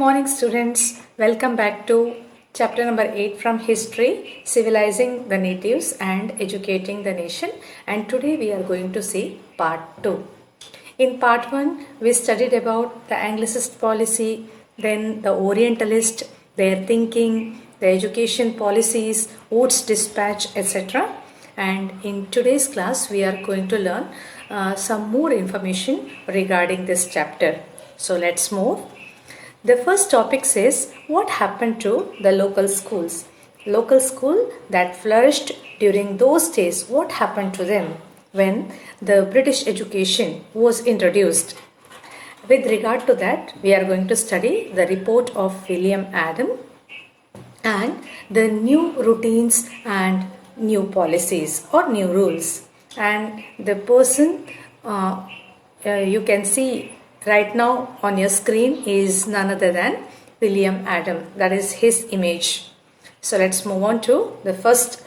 morning, students. Welcome back to chapter number 8 from History, Civilizing the Natives and Educating the Nation. And today we are going to see part 2. In part 1, we studied about the Anglicist policy, then the Orientalist, their thinking, the education policies, Wood's dispatch, etc. And in today's class, we are going to learn some more information regarding this chapter. So let's move. The first topic says what happened to the local schools. Local school that flourished during those days, what happened to them when the British education was introduced? With regard to that, we are going to study the report of William Adam and the new routines and new policies or new rules. And the person you can see right now on your screen is none other than William Adam. That is his image. So let's move on to the first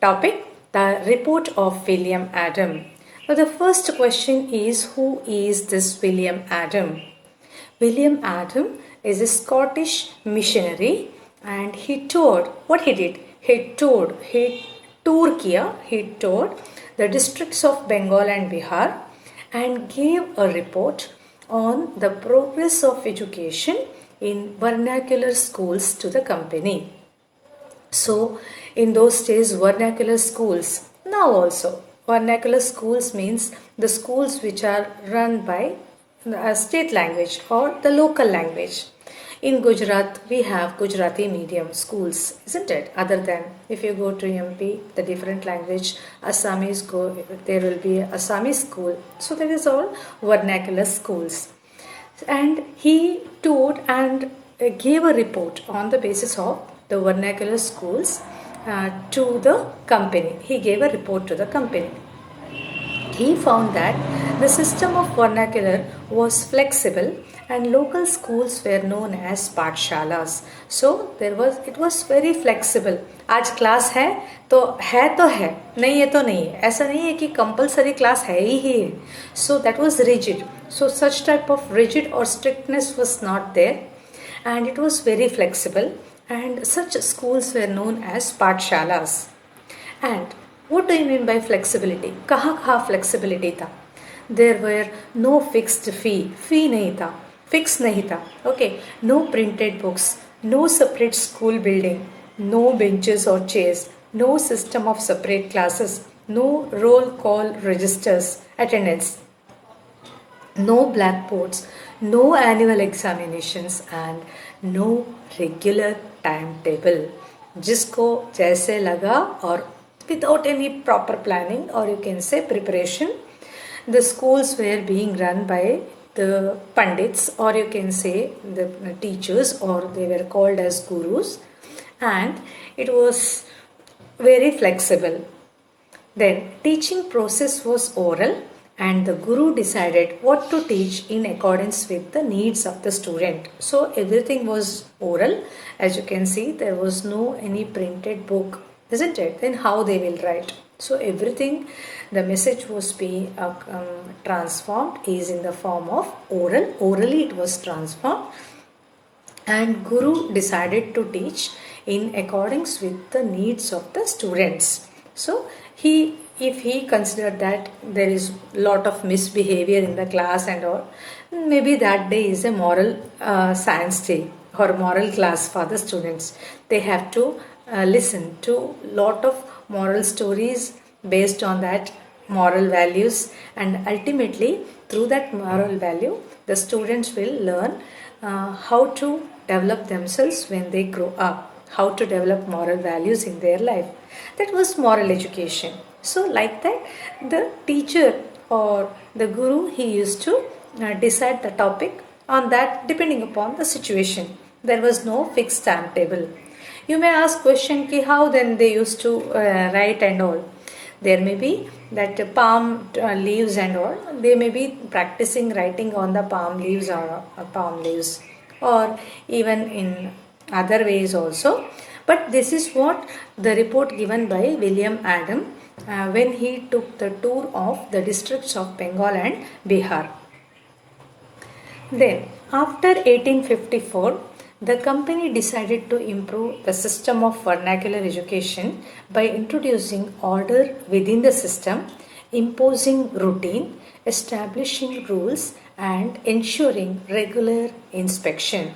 topic, the report of William Adam. Now the first question is, who is this William Adam? William Adam is a Scottish missionary and he toured, what he did? He toured the districts of Bengal and Bihar and gave a report on the progress of education in vernacular schools to the company. So in those days, vernacular schools, now also vernacular schools means the schools which are run by a state language or the local language. In Gujarat, we have Gujarati medium schools, isn't it? Other than if you go to MP, the different language, Assamese there will be Assamese school. So that is all vernacular schools. And he toured and gave a report on the basis of the vernacular schools to the company. He gave a report to the company. He found that the system of vernacular was flexible and local schools were known as pathshalas. So it was very flexible. आज class है तो है, नहीं है तो नहीं है. ऐसा नहीं है कि compulsory class है ही है. So that was rigid. So such type of rigid or strictness was not there, and it was very flexible. And such schools were known as pathshalas. And what do you mean by flexibility? कहाँ flexibility था? There were no fixed fee नहीं था, fix नहीं था. Okay, no printed books, no separate school building, no benches or chairs, no system of separate classes, no roll call registers, attendance, no blackboards, no annual examinations and no regular timetable. जिसको जैसे लगा और without any proper planning or you can say preparation, the schools were being run by the pandits or you can say the teachers, or they were called as gurus, and it was very flexible. Then teaching process was oral and the guru decided what to teach in accordance with the needs of the student. So everything was oral. As you can see, there was no any printed book, isn't it? Then how they will write? So everything, the message was being transformed is in the form of oral. Orally it was transformed, and Guru decided to teach in accordance with the needs of the students. So if he considered that there is lot of misbehavior in the class and all, maybe that day is a moral science day or moral class for the students. They have to listen to lot of moral stories based on that moral values, and ultimately through that moral value the students will learn how to develop themselves when they grow up, how to develop moral values in their life. That was moral education. So like that, the teacher or the guru, he used to decide the topic on that depending upon the situation. There was no fixed timetable. You may ask question ki how then they used to write and all. There may be that palm leaves and all. They may be practicing writing on the palm leaves or even in other ways also. But this is what the report given by William Adam when he took the tour of the districts of Bengal and Bihar. Then after 1854, The company decided to improve the system of vernacular education by introducing order within the system, imposing routine, establishing rules, and ensuring regular inspection.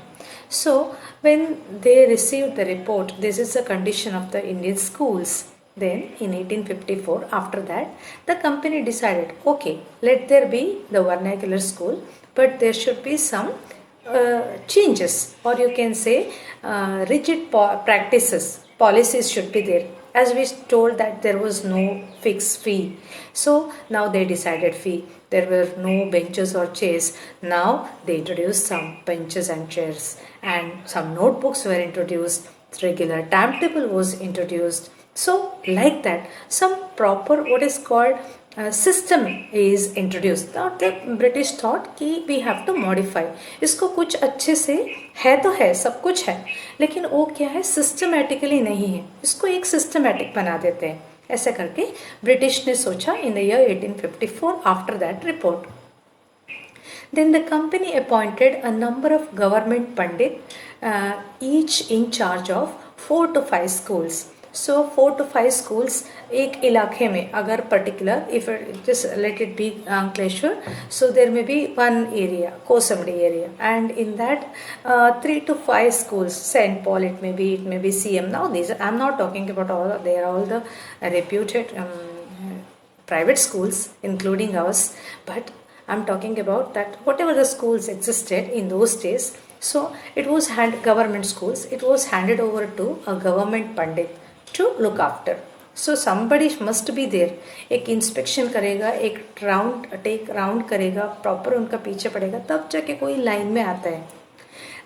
So, when they received the report, this is a condition of the Indian schools. Then, in 1854, after that, the company decided, okay, let there be the vernacular school, but there should be some changes, or you can say rigid practices, policies should be there. As we told that there was no fixed fee, so now they decided fee. There were no benches or chairs. Now they introduced some benches and chairs, and some notebooks were introduced. Regular timetable was introduced. So like that, some proper what is called system is introduced. Now the British thought कि we have to modify इसको, कुछ अच्छे से है तो है, सब कुछ है, लेकिन वो क्या है, सिस्टमेटिकली नहीं है, इसको एक सिस्टमेटिक बना देते हैं. ऐसा करके ब्रिटिश ने सोचा in the year 1854 after that report. Then the company appointed a number of government pandit, each in charge of 4 to 5 schools. So 4 to 5 schools एक इलाके में, अगर particular, if it just let it be Ankleshwar, so there may be one area, Kosamdi area, and in that 3 to 5 schools, St. Paul, it may be CM. Now these, I'm not talking about all, they are all the reputed private schools, including ours, but I'm talking about that whatever the schools existed in those days. So it was government schools. It was handed over to a government pandit to look after. So somebody must be there. एक inspection करेगा, एक take round करेगा, proper उनका पीछे पड़ेगा, तब जाके कोई line में आता है.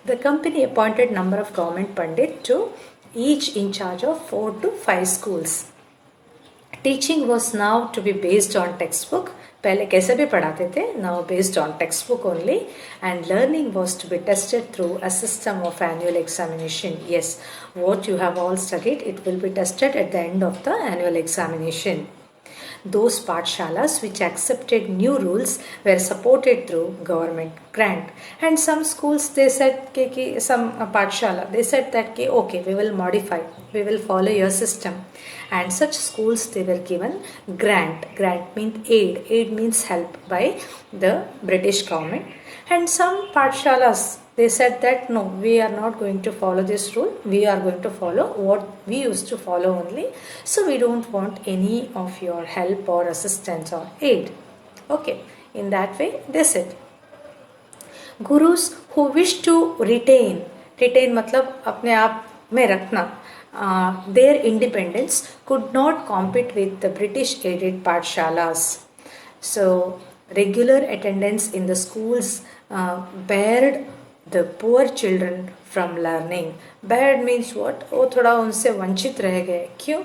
The company appointed number of government pandit to each in charge of 4 to 5 schools. Teaching was now to be based on textbook. पहले कैसे भी पढ़ाते थे, now based on textbook only, and learning was to be tested through a system of annual examination. Yes, what you have all studied, it will be tested at the end of the annual examination. Those pathshalas which accepted new rules were supported through government grant, and some schools they said some pathshala they said that okay, we will modify, we will follow your system, and such schools they were given grant. Grant means aid means help by the British government. And some pathshalas they said that no, we are not going to follow this rule, we are going to follow what we used to follow only, so we don't want any of your help or assistance or aid. Okay, in that way they said. Gurus who wish to retain मतलब अपने आप में रखना, their independence, could not compete with the British aided pathshalas. So regular attendance in the schools barred the poor children from learning. Bad means what? वो थोड़ा उनसे वंचित रह गए. क्यों?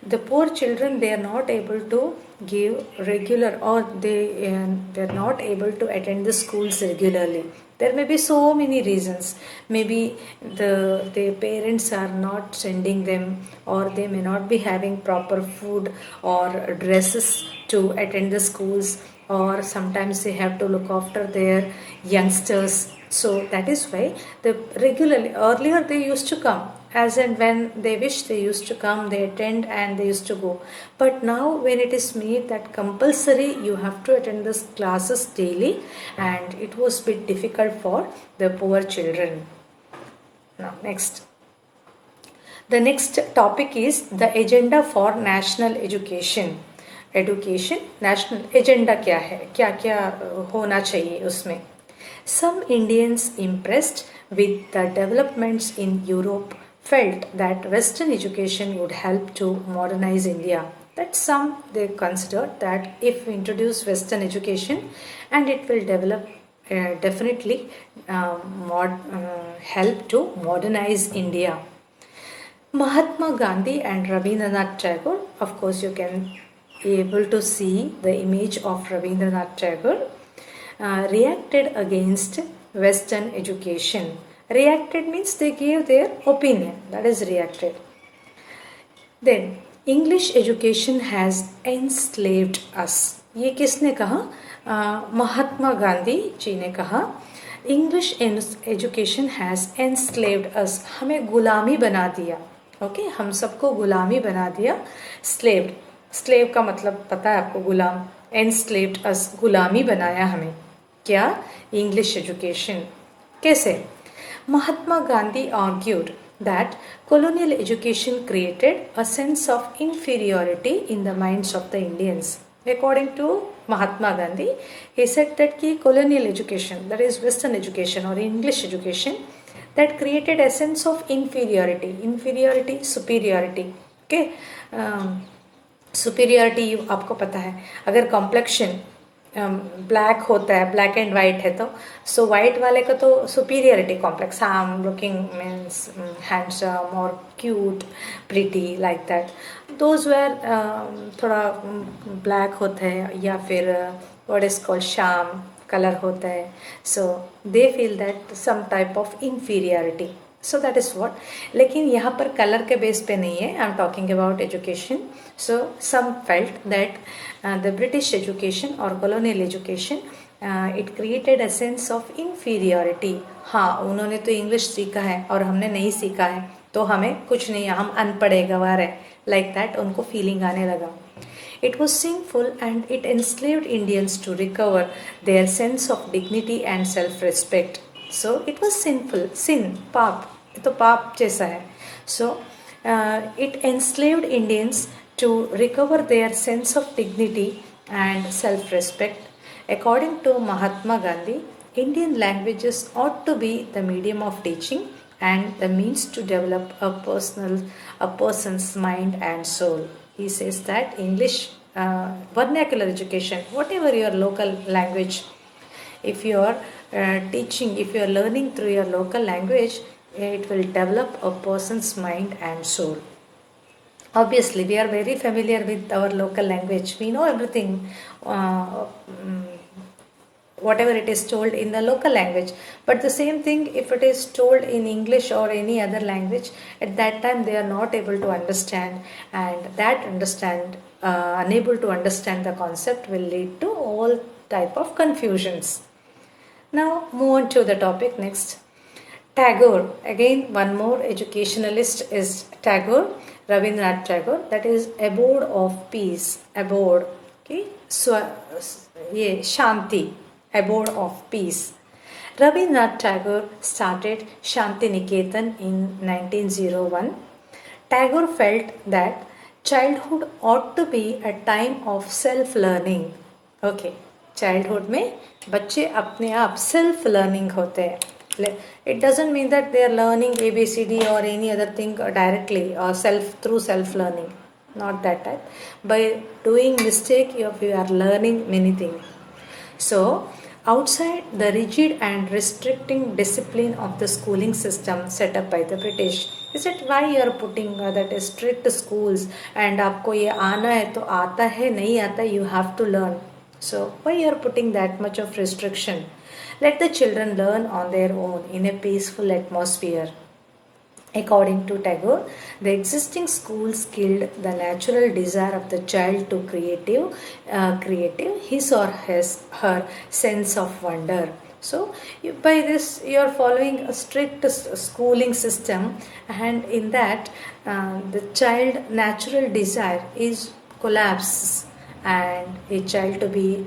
The poor children, they are not able to give regular, or they're not able to attend the schools regularly. There may be so many reasons. Maybe their parents are not sending them, or they may not be having proper food or dresses to attend the schools, or sometimes they have to look after their youngsters. So that is why earlier they used to come as and when they wish, they used to come, they attend and they used to go. But now when it is made that compulsory, you have to attend these classes daily, and it was a bit difficult for the poor children. Now next. The next topic is the agenda for national education. Education, national agenda क्या है, क्या क्या होना चाहिए उसमें. Some Indians impressed with the developments in Europe felt that Western education would help to modernize India. That some they considered that if we introduce Western education, and it will develop definitely help to modernize India. Mahatma Gandhi and Rabindranath Tagore, of course you can be able to see the image of Rabindranath Tagore, reacted against Western education. Reacted means they gave their opinion, that is reacted. Then English education has enslaved us. ये किसने कहा? महात्मा गांधी जी ने कहा. English education has enslaved अस, हमें गुलामी बना दिया. Okay, हम सबको गुलामी बना दिया. स्लेव्ड, स्लेव का मतलब पता है आपको, गुलाम. एनस्लेव्ड अस, गुलामी बनाया हमें. क्या? English education. कैसे? Mahatma Gandhi argued that colonial education created a sense of inferiority in the minds of the Indians. According to Mahatma Gandhi, he said that ki colonial education, that is Western education or English education, that created a sense of inferiority. Inferiority, superiority. Okay, superiority आपको पता है. अगर complexion black होता है, black and white है, तो so white वाले का तो superiority complex, I am looking means handsome और cute, pretty, like that. Those were थोड़ा ब्लैक होता है, या फिर व्हाट इज कॉल्ड शाम कलर होता है. So they feel that some type of inferiority. So that is what. लेकिन यहाँ पर कलर के बेस पे नहीं है, I am talking about education. So some felt that the British education और colonial education it created a sense of inferiority. हाँ, उन्होंने तो इंग्लिश सीखा है और हमने नहीं सीखा है, तो हमें कुछ नहीं, हम अनपढ़ गवार है, लाइक दैट उनको फीलिंग आने लगा. It was sinful and it enslaved Indians to recover their sense of dignity and self-respect. So it was sinful, sin, पाप, ये तो पाप जैसा है. So it enslaved Indians to recover their sense of dignity and self-respect. According to Mahatma Gandhi, Indian languages ought to be the medium of teaching and the means to develop a person's mind and soul. He says that English vernacular education, whatever your local language, if you are teaching, if you are learning through your local language, it will develop a person's mind and soul. Obviously, we are very familiar with our local language. We know everything, whatever it is told in the local language. But the same thing, if it is told in English or any other language, at that time they are not able to understand, and that unable to understand the concept will lead to all type of confusions. Now move on to the topic next. Tagore, again one more educationalist is Tagore, Rabindranath Tagore, that is abode of peace, abode, okay, so ye shanti, abode of peace. Rabindranath Tagore started Shanti Niketan in 1901. Tagore felt that childhood ought to be a time of self learning. Okay, childhood में बच्चे अपने आप self learning होते हैं. It doesn't mean that they are learning ABCD or any other thing directly or through self learning. Not that type. By doing mistake, you are learning many things. So, outside the rigid and restricting discipline of the schooling system set up by the British, is it why you are putting that strict schools and आपको ये आना है तो आता है, नहीं आता you have to learn. So why you are putting that much of restriction? Let the children learn on their own in a peaceful atmosphere. According to Tagore, the existing schools killed the natural desire of the child to creative his or her sense of wonder. So by this you are following a strict schooling system, and in that the child natural desire is collapses, and a child to be,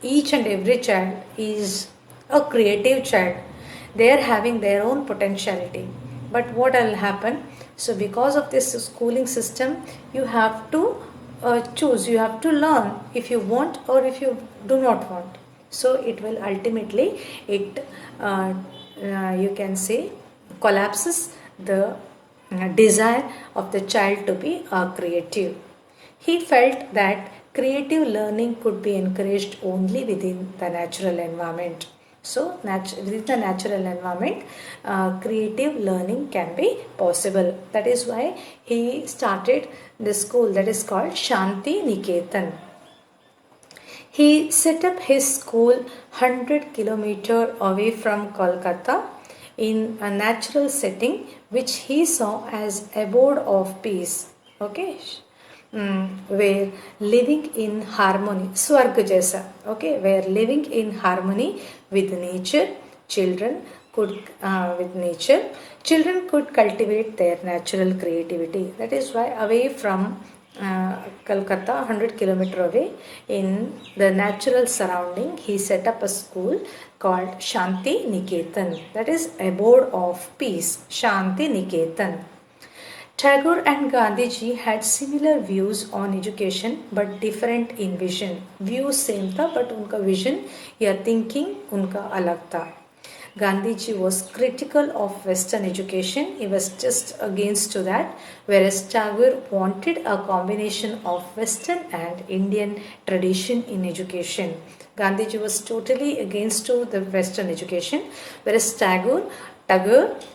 each and every child is a creative child. They are having their own potentiality. But what will happen? So because of this schooling system, you have to choose, you have to learn if you want or if you do not want. So it will ultimately, it you can say collapses the desire of the child to be creative. He felt that creative learning could be encouraged only within the natural environment. So within the natural environment, creative learning can be possible. That is why he started the school that is called Shanti Niketan. He set up his school 100 kilometers away from Kolkata in a natural setting which he saw as abode of peace. Okay. where living in harmony, swarg jaisa, okay, where living in harmony with nature, children could with nature, children could cultivate their natural creativity. That is why away from Calcutta, 100 kilometer away, in the natural surrounding, he set up a school called Shanti Niketan. That is abode of peace, Shanti Niketan. Tagore and Gandhiji had similar views on education but different in vision. Views same था but उनका vision या thinking उनका अलग था. Gandhiji was critical of Western education. He was just against to that, whereas Tagore wanted a combination of Western and Indian tradition in education. Gandhiji was totally against to the Western education, whereas Tagore,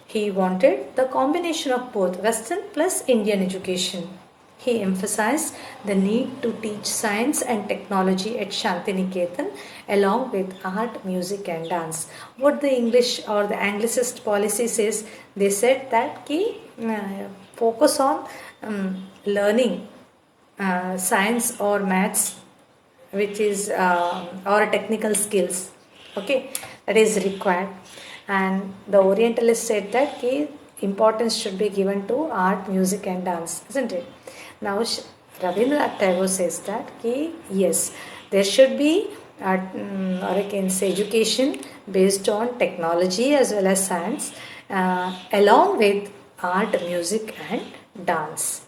he wanted the combination of both Western plus Indian education. He emphasized the need to teach science and technology at Shantiniketan along with art, music and dance. What the English or the Anglicist policy says, they said that focus on learning science or maths, which is or technical skills, okay, that is required. And the Orientalists said that importance should be given to art, music and dance, isn't it? Now Rabindranath Tagore says that yes, there should be or I can say education based on technology as well as science along with art, music and dance.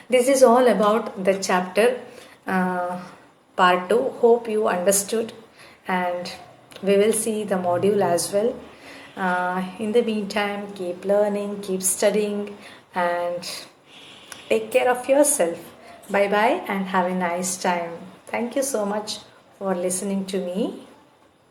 This is all about the chapter part 2. Hope you understood, and we will see the module as well. In the meantime, keep learning, keep studying and take care of yourself. Bye bye and have a nice time. Thank you so much for listening to me.